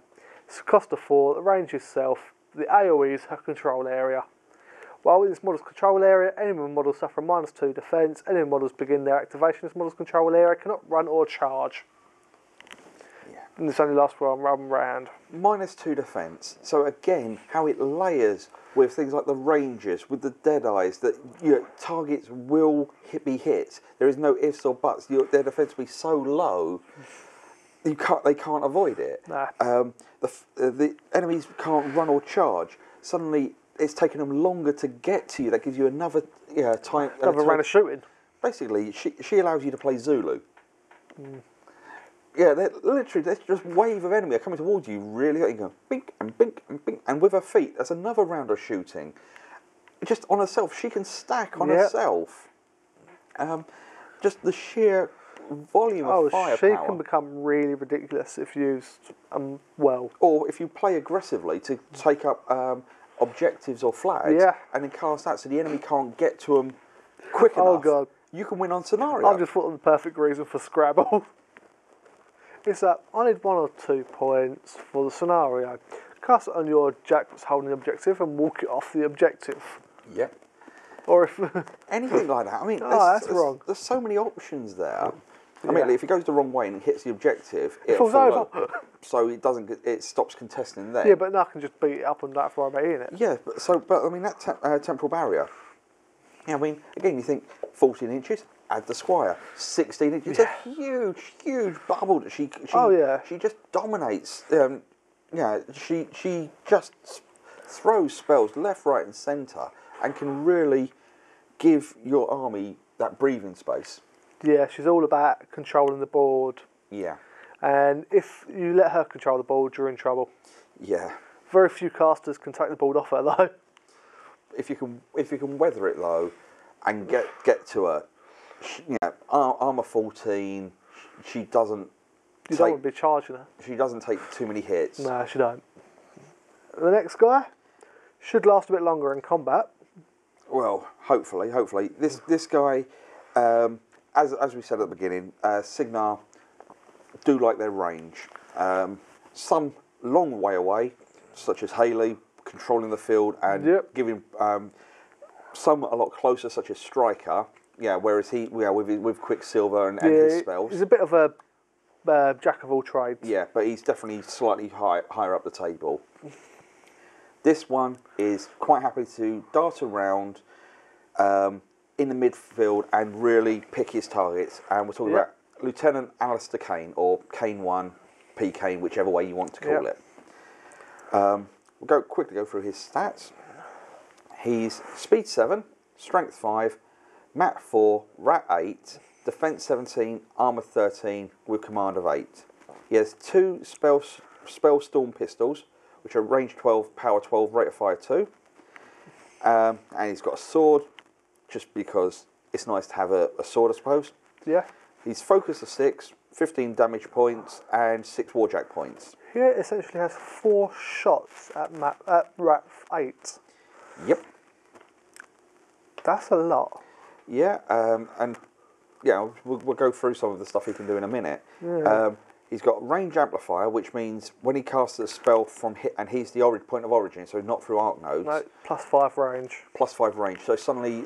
It's a cost of 4, the range itself, the AoE is her control area. While in this model's control area, enemy models suffer a -2 defense. Enemy models begin their activation. This model's control area cannot run or charge. And this only lasts for one round. -2 defense. So again, how it layers with things like the Rangers, with the Deadeyes, that targets will be hit. There is no ifs or buts. Their defense will be so low, they can't avoid it. Nah. The enemies can't run or charge. Suddenly, it's taken them longer to get to you. That gives you another time. Another round of shooting. Basically, she allows you to play Zulu. Yeah, there's just wave of enemy are coming towards you. Really, you go bink and bink and bink, and with her feet, that's another round of shooting. Just on herself, she can stack on herself. Just the sheer volume of firepower. She can become really ridiculous if used well. Or if you play aggressively to take up objectives or flags, and then cast that so the enemy can't get to them quick enough. Oh god, you can win on scenario. I've just thought of the perfect reason for Scrabble. It's that I need 1 or 2 points for the scenario. Cast it on your jack that's holding the objective and walk it off the objective. Yep. Or if anything like that. I mean, that's wrong. There's so many options there. I mean, if it goes the wrong way and it hits the objective, it falls over. So it doesn't. It stops contesting there. Yeah, but now I can just beat it up and don't have to worry about eating it. Yeah, but I mean that temporal barrier. Yeah, I mean, again, you think 14 inches. Add the Squire, 16 inches. It's a huge bubble that she just dominates. She just throws spells left, right, and centre, and can really give your army that breathing space. Yeah, she's all about controlling the board. Yeah. And if you let her control the board, you're in trouble. Yeah. Very few casters can take the board off her though. If you can weather it though, and get to her. Armour 14. She doesn't. You don't want to be charging her. She doesn't take too many hits. No, she don't. The next guy should last a bit longer in combat. Well, hopefully. This guy, as we said at the beginning, Cygnar do like their range. Some long way away, such as pHaley, controlling the field and giving some a lot closer, such as Striker. Yeah, whereas he, with Quicksilver and his spells. He's a bit of a jack of all trades. Yeah, but he's definitely slightly higher up the table. This one is quite happy to dart around in the midfield and really pick his targets. And we're talking about Lieutenant Alistair Caine, or Caine 1, pCaine, whichever way you want to call it. We'll quickly go through his stats. He's Speed 7, Strength 5, Mat 4, Rat 8, Defense 17, Armour 13, with Command of 8. He has 2 Spell Storm Pistols, which are range 12, power 12, rate of fire 2. And he's got a sword, just because it's nice to have a sword, I suppose. Yeah. He's focus of 6, 15 damage points, and 6 warjack points. Here it essentially has 4 shots at rep 8. Yep. That's a lot. Yeah, and yeah, we'll go through some of the stuff he can do in a minute. Yeah. He's got range amplifier, which means when he casts a spell from hit, and he's the point of origin, so not through arc nodes. No, +5 range. +5 range. So suddenly,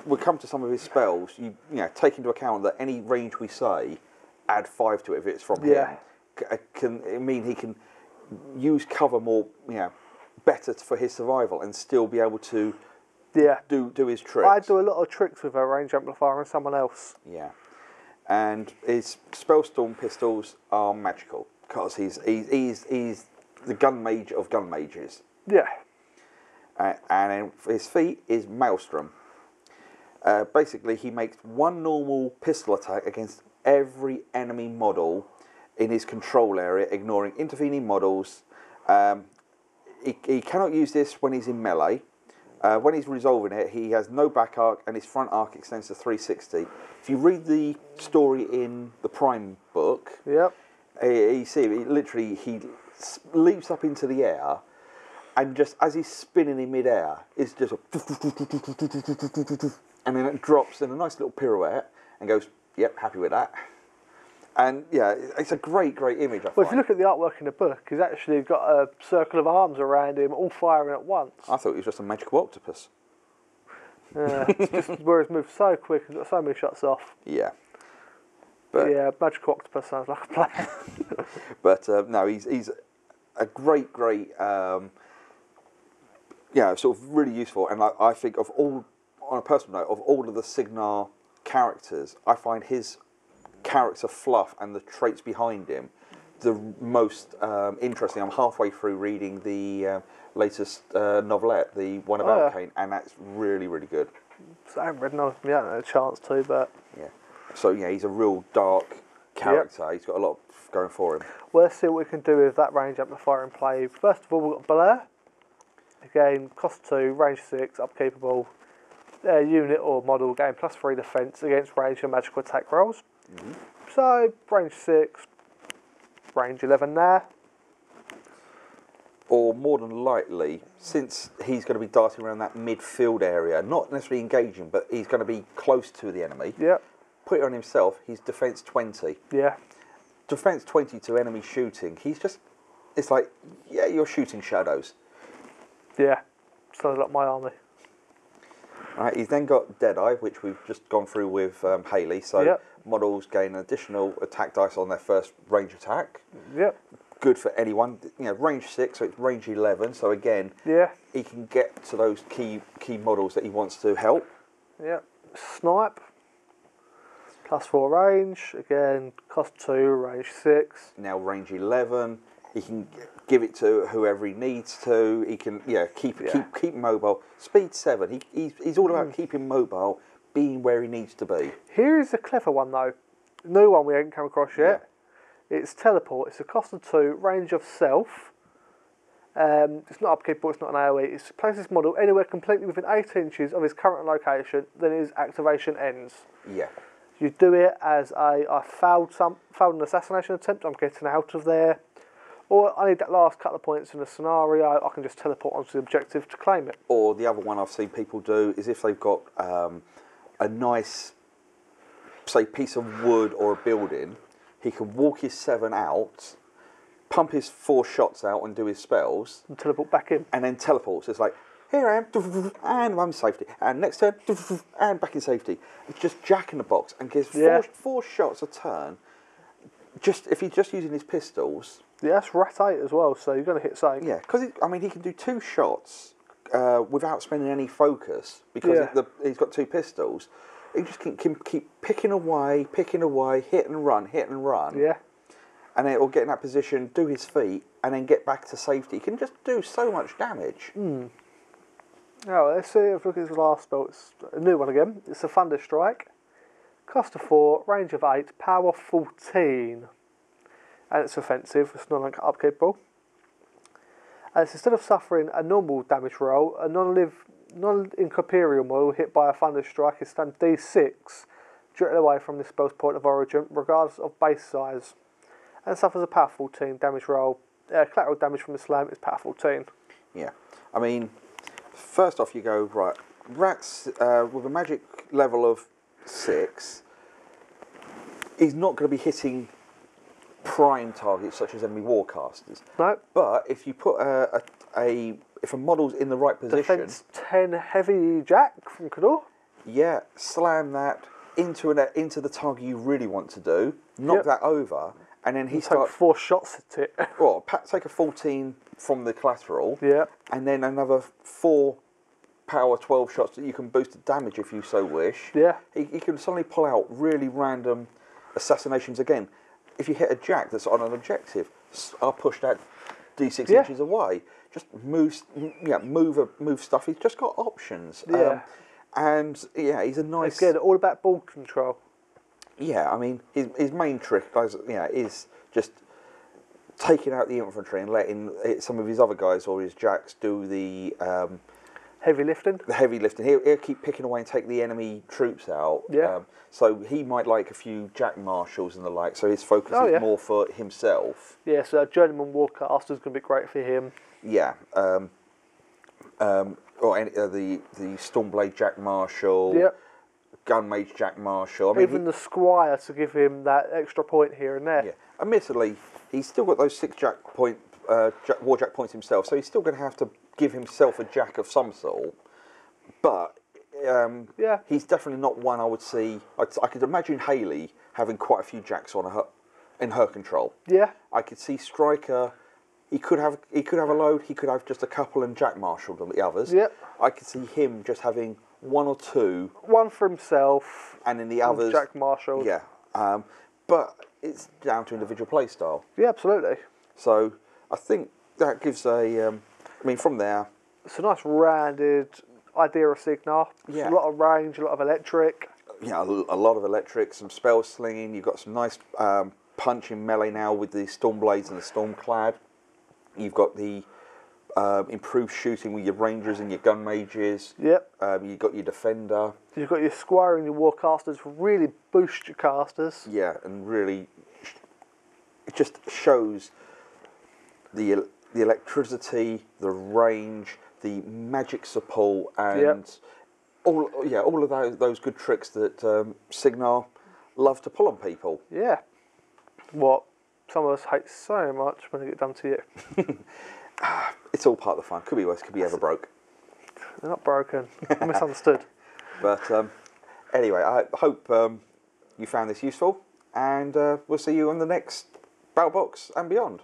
we'll come to some of his spells. You know, take into account that any range we say, add 5 to it if it's from him. Can it mean he can use cover more, better for his survival and still be able to do his tricks. I do a lot of tricks with a range amplifier and someone else. Yeah. And his Spellstorm pistols are magical because he's the gun mage of gun mages. Yeah. And his feat is Maelstrom. Basically, he makes 1 normal pistol attack against every enemy model in his control area, ignoring intervening models. He cannot use this when he's in melee. When he's resolving it, he has no back arc, and his front arc extends to 360. If you read the story in the Prime book, you see he leaps up into the air, and just as he's spinning in midair, it's just and then it drops in a nice little pirouette and goes, "Yep, happy with that." And yeah, it's a great image. Well, if you look at the artwork in the book, he's actually got a circle of arms around him, all firing at once. I thought he was just a magical octopus. It's just where he's moved so quick, he's got so many shots off. Yeah. But yeah, magical octopus sounds like a player. But no, he's a great, sort of really useful. And I think of all, on a personal note, of all of the Cygnar characters, I find his character fluff and the traits behind him the most interesting. I'm halfway through reading the latest novelette, the one about Caine, and that's really good. So I haven't read none of them yet, I haven't had a chance to, but yeah. So yeah, he's a real dark character. He's got a lot going for him. Well, let's see what we can do with that range amplifier in play. First of all, we've got Blair. Again, cost 2, range 6, upkeepable. Unit or model gain +3 defense against range and magical attack rolls. So, range 6, range 11 there. Or more than likely, since he's going to be darting around that midfield area, not necessarily engaging, but he's going to be close to the enemy. Yep. Put it on himself, he's defense 20. Yeah. Defense 20 to enemy shooting, it's like, yeah, you're shooting shadows. Yeah, sounds like my army. Right, he's then got Deadeye, which we've just gone through with pHaley. So models gain an additional attack dice on their first range attack. Yep. Good for anyone. Range 6, so it's range 11. So again, he can get to those key models that he wants to help. Yep. Snipe. +4 range. Again, cost 2, range 6. Now range 11. He can give it to whoever he needs to. He can keep mobile. Speed 7. He's all about keeping mobile, being where he needs to be. Here is a clever one though. New one we haven't come across yet. Yeah. It's teleport. It's a cost of 2, range of self. It's not upkeepable. It's not an AOE. It's place this model anywhere completely within 8 inches of his current location. Then his activation ends. Yeah. You do it as I failed an assassination attempt. I'm getting out of there. Or I need that last couple of points in a scenario, I can just teleport onto the objective to claim it. Or the other one I've seen people do is if they've got a nice, say, piece of wood or a building, he can walk his 7 out, pump his 4 shots out and do his spells. And teleport back in. And then teleports. It's like, here I am, and I'm in safety. And next turn, and back in safety. It's just Jack in the box and gives 4 shots a turn. If he's just using his pistols. Yeah, that's rat 8 as well, so you're going to hit something. Yeah, because he can do 2 shots without spending any focus because he's got 2 pistols. He just can keep picking away, hit and run. Yeah. And then it will get in that position, do his feat, and then get back to safety. He can just do so much damage. Now, let's see if we look at his last spell. It's a new one again. It's a Thunder Strike. Cost of 4, range of 8, power 14. And it's offensive, it's not upkeepable. And it's instead of suffering a normal damage roll, a non-live non-incorporeal model hit by a thunder strike is stunned D6 directly away from the spell's point of origin, regardless of base size, and suffers a power 14 damage roll. Collateral damage from the slam is power 14. Yeah, I mean, first off you go, right, rats with a magic level of 6, he's not going to be hitting prime targets such as enemy warcasters. No. But if you put if a model's in the right position... Defense 10 heavy jack from Cador. Yeah, slam that into the target you really want to do, knock that over, and then he starts... Take 4 shots at it. Well, take a 14 from the collateral, Yeah. and then another 4 power 12 shots that you can boost the damage if you so wish. Yeah. He can suddenly pull out really random assassinations again. If you hit a jack that's on an objective, I'll push that D6 inches away. Just move stuff. He's just got options. Yeah. And yeah, he's a nice... Again, all about ball control. Yeah, I mean, his main trick is just taking out the infantry and letting some of his other guys or his jacks do the... heavy lifting. The heavy lifting. He'll keep picking away and take the enemy troops out. Yeah. So he might like a few jack marshals and the like, so his focus is more for himself. Yeah, so Journeyman Warcaster is going to be great for him. Yeah. Or the Stormblade Jack Marshal. Yep. Gun Mage Jack Marshal. I mean, even the Squire to give him that extra point here and there. Yeah. Admittedly, he's still got those 6 warjack points himself, so he's still going to have to give himself a jack of some sort. But he's definitely not one I would see. I could imagine pHaley having quite a few jacks in her control. Yeah. I could see Striker. He could have a load. He could have just a couple and jack marshalled on the others. Yep. I could see him just having 1 or 2. One for himself. And then the others jack marshalled. Yeah. But it's down to individual play style. Yeah, absolutely. So I think that gives a. I mean, from there, it's a nice rounded idea of Cygnar. Yeah. A lot of range, a lot of electric. Yeah, a lot of electric, some spell slinging. You've got some nice punching melee now with the Stormblades and the Stormclad. You've got the improved shooting with your rangers and your gun mages. Yep. You've got your defender. You've got your Squire and your Warcasters to really boost your casters. Yeah, and really, it just shows the electricity, the range, the magic support, and all of those good tricks that Cygnar love to pull on people. Yeah. What some of us hate so much when they get done to you. It's all part of the fun. Could be worse, could be ever broke. They're not broken. Misunderstood. But anyway, I hope you found this useful, and we'll see you on the next Battlebox and Beyond.